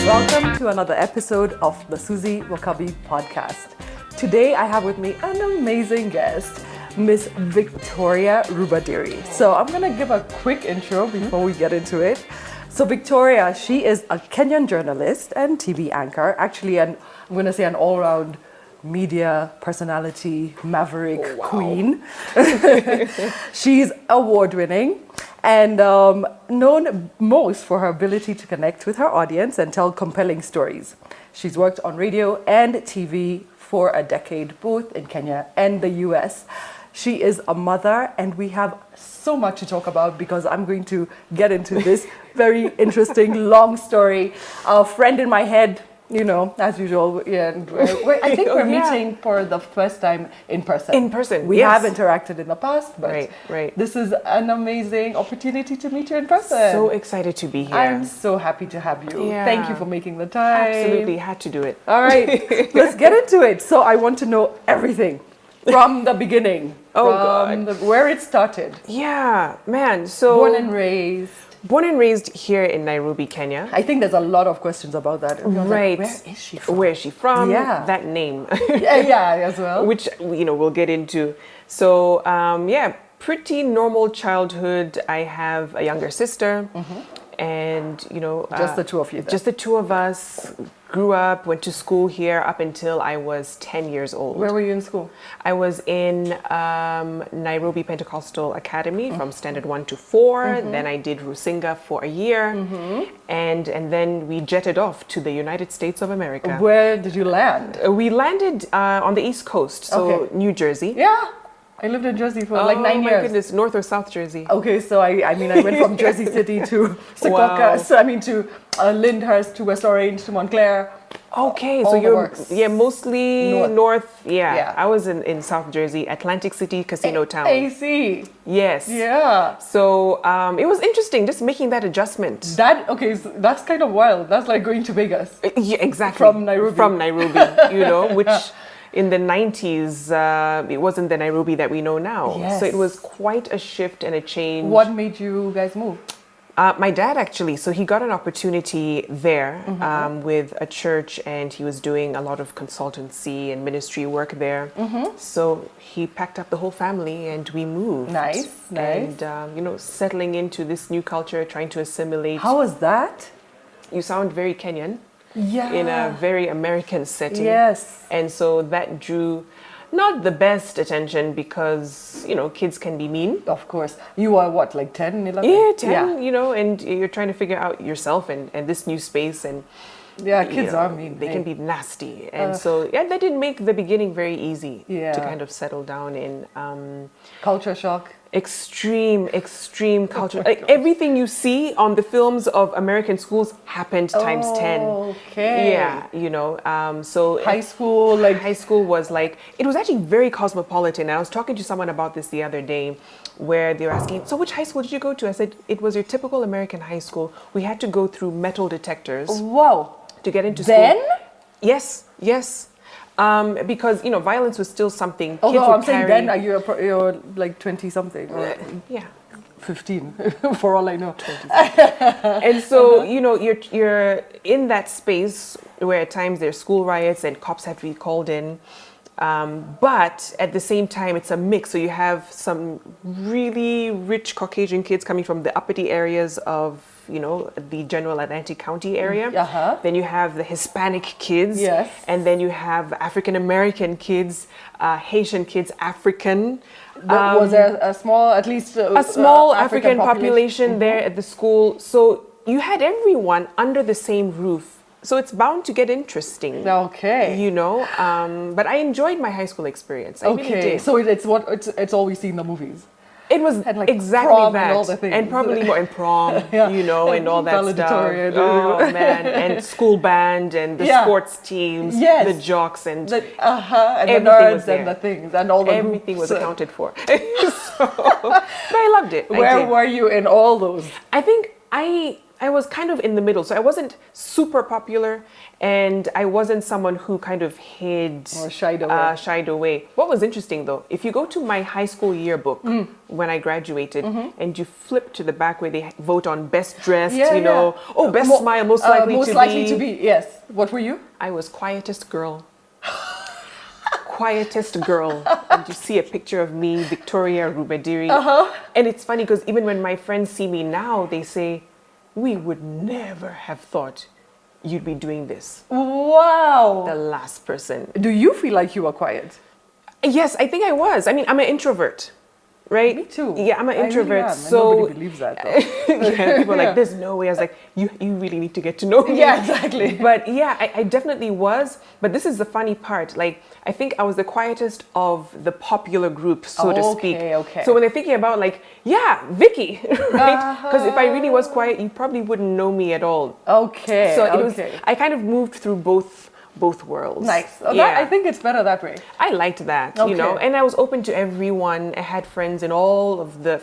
Welcome to another episode of the Suzie Wokabi podcast. Today I have with me an amazing guest, Miss Victoria Rubadiri. So I'm going to give a quick intro before we get into it. So Victoria, she is a Kenyan journalist and TV anchor, actually I'm going to say an all-round media personality, maverick queen. She's award-winning and known most for her ability to connect with her audience and tell compelling stories. She's worked on radio and TV for a decade, both in Kenya and the US. She is a mother, and we have so much to talk about because I'm going to get into this very interesting, long story. A friend in my head, you know, as usual. Yeah, and I think we're meeting for the first time in person. In person, we have interacted in the past, but right. This is an amazing opportunity to meet you in person. So excited to be here. I'm so happy to have you. Yeah. Thank you for making the time. Absolutely, had to do it. All right, let's get into it. So I want to know everything from the beginning. Where it started. Yeah, man. So Born and raised here in Nairobi, Kenya. I think there's a lot of questions about that. Right. Like, where is she from? Where is she from? Yeah. That name. yeah, as well. Which, we'll get into. So, pretty normal childhood. I have a younger sister. And, just the two of you then. Just the two of us. Grew up, went to school here up until I was 10 years old. Where were you in school? I was in Nairobi Pentecostal Academy from standard 1 to 4. Then I did Rusinga for a year. And then we jetted off to the United States of America. Where did you land? We landed on the East Coast, so New Jersey. Yeah. I lived in Jersey for like 9 years. Oh my goodness, North or South Jersey? Okay, so I went from Jersey City to Secaucus, to Lyndhurst, to West Orange, to Montclair. Okay, so you're mostly north. Yeah. I was in South Jersey, Atlantic City, Casino Town. AC. Yes. Yeah. So it was interesting just making that adjustment. So that's kind of wild. That's like going to Vegas. Yeah, exactly. From Nairobi. Which in the 90s, it wasn't the Nairobi that we know now. Yes. So it was quite a shift and a change. What made you guys move? My dad, actually. So he got an opportunity there with a church, and he was doing a lot of consultancy and ministry work there. So he packed up the whole family and we moved. Nice. And, settling into this new culture, trying to assimilate. How was that? You sound very Kenyan. Yeah. In a very American setting. Yes. And so that drew not the best attention because, kids can be mean. Of course. You are what, like 10, 11? Yeah, 10, and you're trying to figure out yourself and this new space. And yeah, kids are mean. They can be nasty. And so, that didn't make the beginning very easy to kind of settle down in. Culture shock. Extreme culture. Like everything you see on the films of American schools happened times 10. Okay. Yeah, so high school was like, it was actually very cosmopolitan. I was talking to someone about this the other day where they were asking, so which high school did you go to? I said, it was your typical American high school. We had to go through metal detectors. Whoa. To get into school. Then? Yes. Because violence was still something. Although I'm saying then you're like 20 something. Or 15 for all I know. 20. And so you're in that space where at times there's school riots and cops have to be called in. But at the same time, it's a mix. So you have some really rich Caucasian kids coming from the uppity areas of the general Atlantic County area. Then you have the Hispanic kids. Yes. And then you have African American kids, Haitian kids, African. Was there a small, at least a small African population there at the school. So you had everyone under the same roof. So it's bound to get interesting. Okay. But I enjoyed my high school experience. I really did. So it's all we see in the movies. It was like exactly prom that, and all the things. And probably more in prom, and all that stuff. Oh man, and school band and the sports teams, the jocks and the nerds and the things and all the everything groups. was accounted for. But I loved it. Where were you in all those? I think I I was kind of in the middle. So I wasn't super popular, and I wasn't someone who kind of hid Or shied away. Shied away. What was interesting though, if you go to my high school yearbook when I graduated, and you flip to the back where they vote on best dressed, best smile, most likely to be. Yes. What were you? I was quietest girl. Quietest girl. And you see a picture of me, Victoria Rubadiri. And it's funny because even when my friends see me now, they say, we would never have thought you'd be doing this. Wow. The last person. Do you feel like you were quiet? Yes, I think I was. I mean, I'm an introvert, right? Me too. Yeah, I'm an introvert. Really am, so and nobody believes that though. yeah, people are like, there's no way. I was like, you really need to get to know me. Yeah, exactly. But yeah, I definitely was. But this is the funny part. Like, I think I was the quietest of the popular group, so to speak. Okay. So when they're thinking about like, yeah, Vicky, right? Because if I really was quiet, you probably wouldn't know me at all. Okay. So it was. I kind of moved through both worlds. Nice. Yeah. I think it's better that way. I liked that, and I was open to everyone. I had friends in all of the,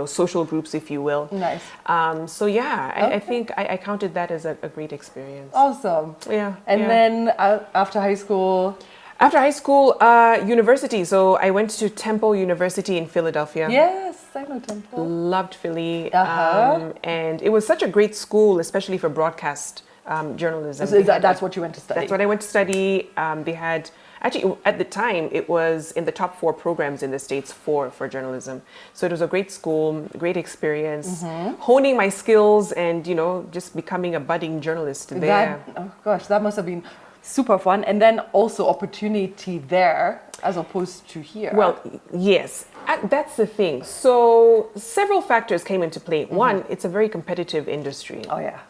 social groups, if you will. Nice. I think I counted that as a great experience. Awesome. Yeah. And then after high school? After high school, university. So I went to Temple University in Philadelphia. Yes, I know Temple. Loved Philly. And it was such a great school, especially for broadcast journalism. So that's what you went to study? That's what I went to study. They had, actually, at the time, it was in the top 4 programs in the States for journalism. So it was a great school, great experience, honing my skills and, just becoming a budding journalist there. Oh gosh, that must have been super fun. And then also opportunity there as opposed to here. Well, yes, that's the thing. So several factors came into play. One, it's a very competitive industry. Oh yeah.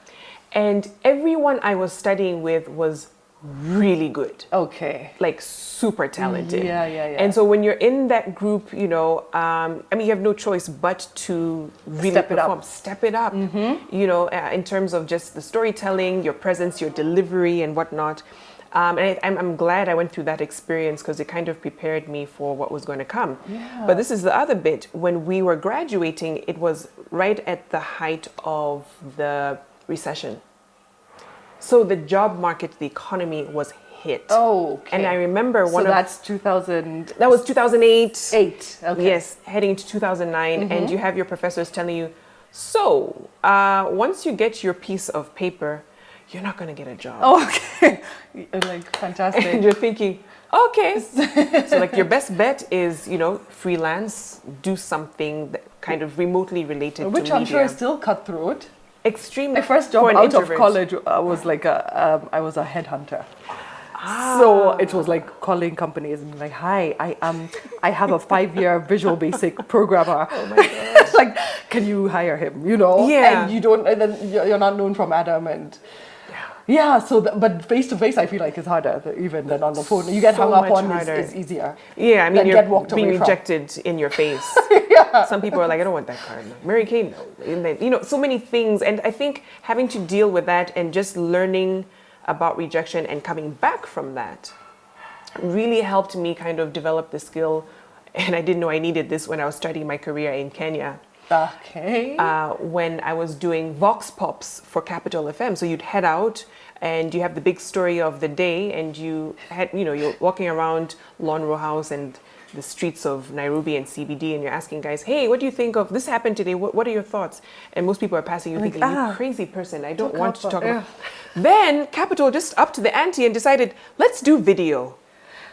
And everyone I was studying with was really good. Okay. Like super talented. Yeah. And so when you're in that group, you have no choice but to really step it up, in terms of just the storytelling, your presence, your delivery and whatnot. And I'm glad I went through that experience because it kind of prepared me for what was going to come. Yeah. But this is the other bit. When we were graduating, it was right at the height of the recession. So the job market, the economy was hit. Oh, okay. And I remember that's 2000. That was 2008. 8. Okay. Yes, heading into 2009, and you have your professors telling you, so once you get your piece of paper, you're not going to get a job. Oh, okay. Like, fantastic. And you're thinking, okay. So like your best bet is, freelance, do something that kind of remotely related to media. Which I'm sure is still cutthroat. Extremely. My first job out of college, I was like I was a headhunter. So it was like calling companies and like, hi, I have a 5-year Visual Basic programmer. Oh my gosh. Like, can you hire him? Yeah. And you don't, and then you're not known from Adam and. Yeah, but face to face, I feel like it's harder even than on the phone. You get hung up on is easier. Yeah, I mean, you're being away rejected in your face. Yeah. Some people are like, I don't want that card. Mary Kay, no. And then, so many things. And I think having to deal with that and just learning about rejection and coming back from that really helped me kind of develop the skill. And I didn't know I needed this when I was starting my career in Kenya. Okay. When I was doing Vox Pops for Capital FM. So you'd head out and you have the big story of the day and you're walking around Lawn Row House and the streets of Nairobi and CBD and you're asking guys, hey, what do you think of this happened today? What are your thoughts? And most people are passing you thinking, you crazy person, I don't want to talk about. Then Capital just upped the ante and decided, let's do video.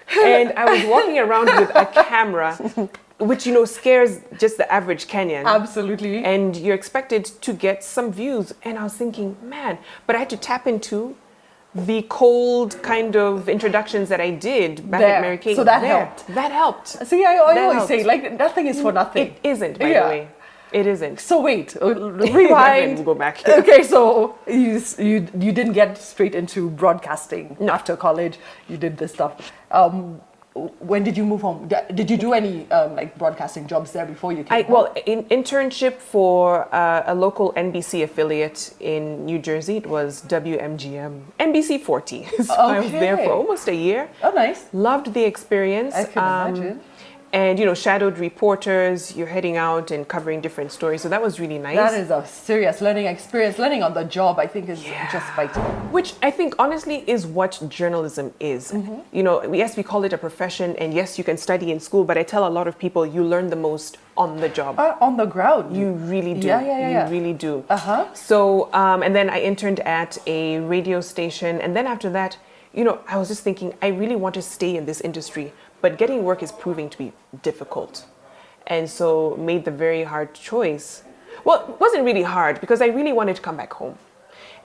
And I was walking around with a camera, which, scares just the average Kenyan. Absolutely. And you're expected to get some views. And I was thinking, man, but I had to tap into the cold kind of introductions that I did back at Mary Kay. So that helped. That helped. See, I always say, like, nothing is for nothing. It isn't, by the way. It isn't. So wait, rewind. Go back. Okay, so you didn't get straight into broadcasting after college. You did this stuff. When did you move home? Did you do any broadcasting jobs there before you came home? Well, internship for a local NBC affiliate in New Jersey. It was WMGM, NBC 40. So I was there for almost a year. Oh, nice. Loved the experience. I can imagine. and shadowed reporters. You're heading out and covering different stories, so that was really nice. That is a serious learning experience. Learning on the job, I think, is just vital. Which I think honestly is what journalism is. Yes, we call it a profession, and yes, you can study in school, but I tell a lot of people you learn the most on the job. On the ground. You really do. Yeah. You really do. Uh-huh. So, and then I interned at a radio station, and then after that, I was just thinking, I really want to stay in this industry, but getting work is proving to be difficult. And so made the very hard choice. Well, it wasn't really hard because I really wanted to come back home.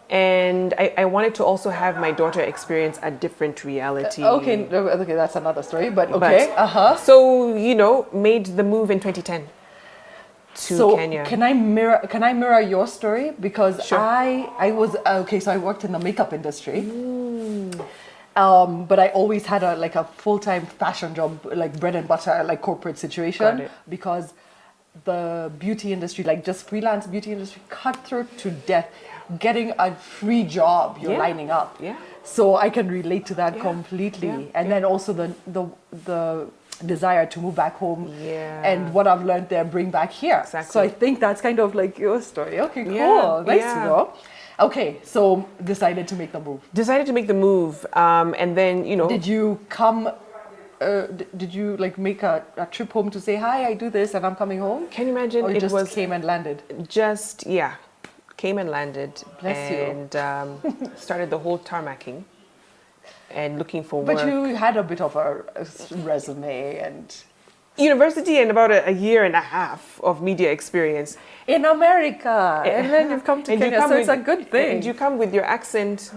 And I wanted to also have my daughter experience a different reality. Okay, that's another story, but okay. So, made the move in 2010 to Kenya. Can I mirror your story? Because Sure. I was so I worked in the makeup industry. But I always had a full-time fashion job, like bread and butter, like corporate situation. Got it. Because the beauty industry, like just freelance beauty industry, cutthroat to death. Getting a free job, you're lining up. Yeah. So I can relate to that completely. Yeah. And then also the desire to move back home. Yeah. And what I've learned there, bring back here. Exactly. So I think that's kind of like your story. Okay, cool. Yeah, Nice yeah. to know. Okay, so decided to make the move. Decided to make the move, and then Did you come? Did you like make a trip home to say hi? I do this and I'm coming home. Can you imagine? Or you It just was came and landed. just came and landed. Bless you. And started the whole tarmacking and looking for work. But you had a bit of a resume and University and about a year and a half of media experience. in America, and then you've come to And you Kenya, come so it's with- a good thing. And you come with your accent.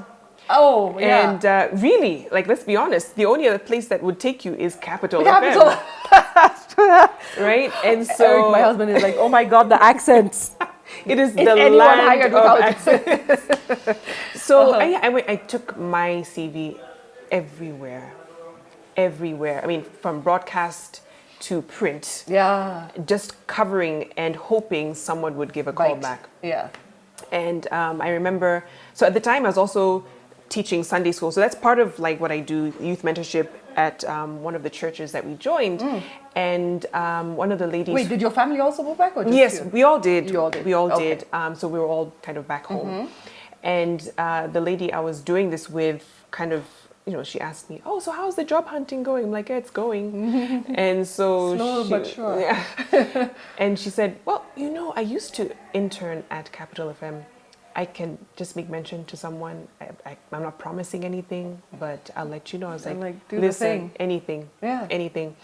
Oh, yeah. And really, like, let's be honest, the only other place that would take you is Capital Capital. FM. Right? And so Eric, my husband, is like, oh my God, the accents. it is Is the anyone land hired of without accents. So I took my CV everywhere. I mean, from broadcast to print, just covering and hoping someone would give a call Right. back. Yeah. And I remember, so at the time I was also teaching Sunday school. So that's part of like what I do, youth mentorship at one of the churches that we joined. And one of the ladies... Wait, did your family also move back? Or just Yes, you? we all did. You all did. We all Okay. did. So we were all kind of back home. And the lady I was doing this with kind of, she asked me, oh, so how's the job hunting going? I'm like, yeah, it's going. And so Slow but sure. Yeah. And she said, well, I used to intern at Capital FM. I can just make mention to someone. I'm not promising anything, but I'll let you know. I was like, do the listen, thing. anything, Yeah. anything.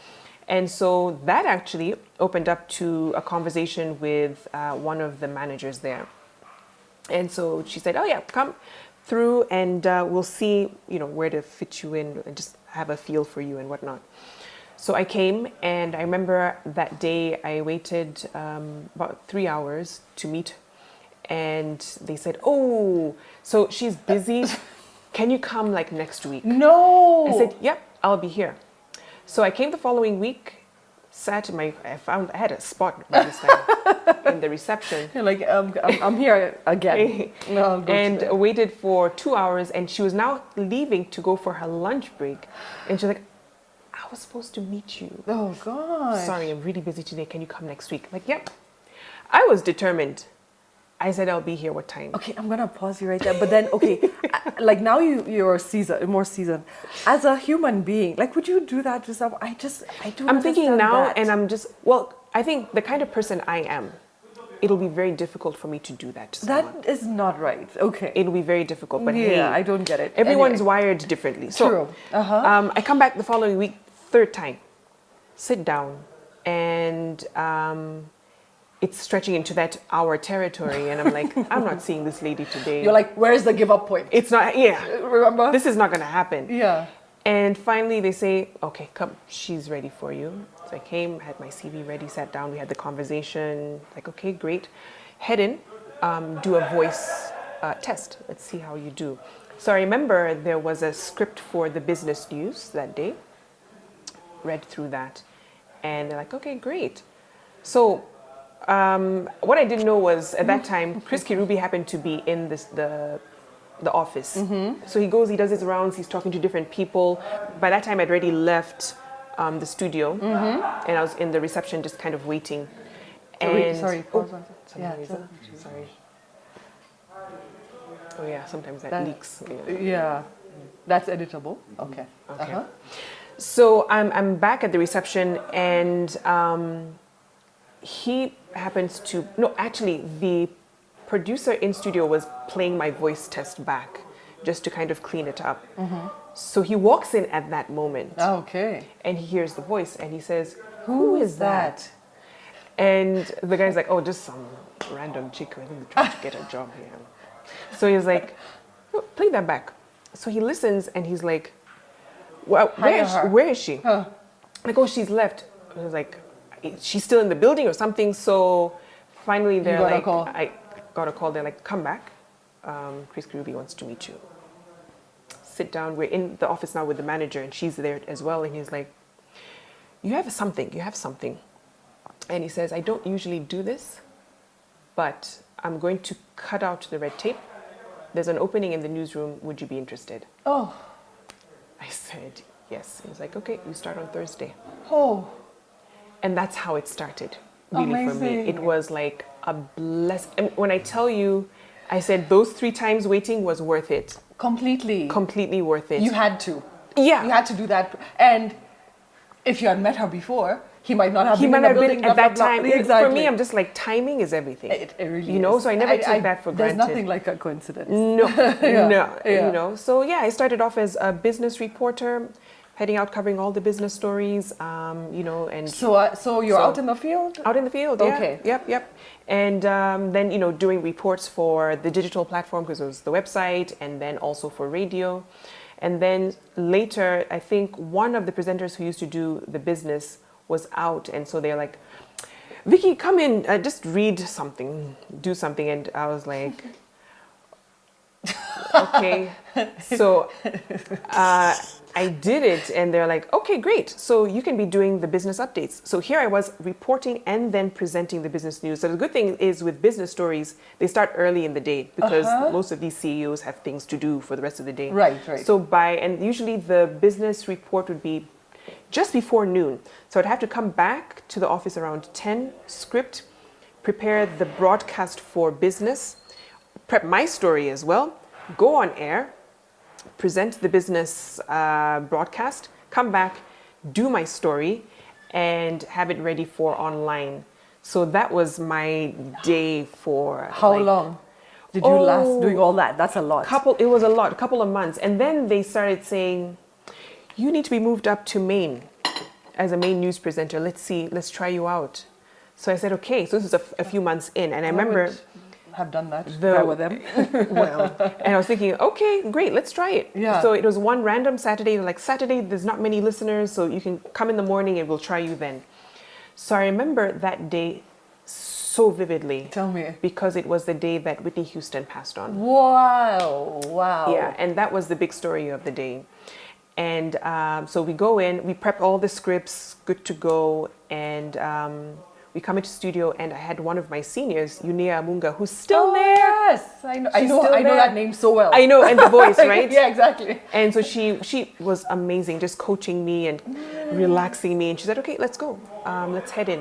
And so that actually opened up to a conversation with one of the managers there. And so she said, oh yeah, come through and we'll see, where to fit you in and just have a feel for you and whatnot. So I came, and I remember that day I waited about 3 hours to meet, and they said, oh, so she's busy. Can you come like next week? No. I said, yep, I'll be here. So I came the following week, I had a spot by this time in the reception. You're like, I'm here again. No, I'll go And today. waited for 2 hours, and she was now leaving to go for her lunch break. And she's like, I was supposed to meet you. Oh, God. Sorry, I'm really busy today. Can you come next week? Like, yep. I was determined. I said, I'll be here. What time? Okay, I'm gonna pause you right there. But then, okay, like now you're more seasoned. As a human being, like, would you do that to someone? I do. I'm thinking now, that. and I think the kind of person I am, it'll be very difficult for me to do that to someone. That is not right. Okay. It'll be very difficult. But yeah, hey, I don't get it. everyone's Anyway. wired differently. So, True. I come back the following week, third time, sit down, and it's stretching into that hour territory, and I'm like, I'm not seeing this lady today. You're like, where's the give up point? It's not. Yeah, Remember? this is not going to happen. Yeah. And finally, they say, okay, come, she's ready for you. So I came, had my CV ready, sat down, we had the conversation. Like, okay, great. Head in, do a voice test. Let's see how you do. So I remember there was a script for the business news that day. Read through that, and they're like, okay, great. So what I didn't know was at that time, Chris Kirubi happened to be in the office. So he does his rounds, he's talking to different people. By that time, I'd already left the studio, and I was in the reception just kind of waiting. And Sorry, pause one second. somebody is up. Sorry. Oh yeah, sometimes that leaks. Yeah, that's editable. Okay. Okay. So I'm back at the reception, and he happens to actually the producer in studio was playing my voice test back just to kind of clean it up. So he walks in at that moment. Okay. And he hears the voice and he says, "Who is that?" And the guy's like, "Oh, just some random chick who I think trying to get a job here." So he's like, "Oh, play that back." So he listens and he's like, "Well, where is she?" Like, "Oh, she's left." I was like, "She's still in the building or something." So finally they're like, I got a call. They're like, "Come back. Chris Ruby wants to meet you. Sit down." We're in the office now with the manager and she's there as well. And he's like, you have something. And he says, "I don't usually do this, but I'm going to cut out the red tape. There's an opening in the newsroom. Would you be interested?" Oh. I said, "Yes." He was like, "Okay, you start on Thursday." Oh. And that's how it started, really, for me. Amazing. It was like a blessing. When I tell you, I said those 3 times waiting was worth it. Completely worth it. You had to. Yeah. You had to do that. And if you had met her before, he might not have been in the building at that time. Exactly. For me, I'm just like, timing is everything. It really is. So I never take that for there's granted. There's nothing like a coincidence. No, Yeah. So yeah, I started off as a business reporter, heading out covering all the business stories, and so you're out in the field? Out in the field, yeah. Okay. Yep. And then, doing reports for the digital platform because it was the website, and then also for radio. And then later, I think one of the presenters who used to do the business was out. And so they're like, "Vicky, come in, just read something, do something." And I was like, okay. So I did it, and they're like, "Okay, great. So you can be doing the business updates." So here I was reporting and then presenting the business news. So the good thing is with business stories, they start early in the day because most of these CEOs have things to do for the rest of the day. Right. So and usually the business report would be just before noon. So I'd have to come back to the office around 10, script, prepare the broadcast for business, prep my story as well, go on air, present the business broadcast, come back, do my story, and have it ready for online. So that was my day for... How long did you last doing all that? That's a lot. It was a lot, a couple of months. And then they started saying, "You need to be moved up to Maine as a Maine news presenter. Let's try you out." So I said, okay. So this was a few months in. And I remember... have done that if I were them. Well, and I was thinking, okay, great, let's try it. Yeah. So it was one random Saturday, like Saturday, there's not many listeners, so you can come in the morning and we'll try you then. So I remember that day so vividly. Tell me. Because it was the day that Whitney Houston passed on. Wow. Yeah, and that was the big story of the day. And so we go in, we prep all the scripts, good to go, and we come into studio, and I had one of my seniors, Unia Amunga, who's still there. Yes, I know that name so well. I know, and the voice, right? Yeah, exactly. And so she was amazing, just coaching me and relaxing me. And she said, "Okay, let's go. Let's head in."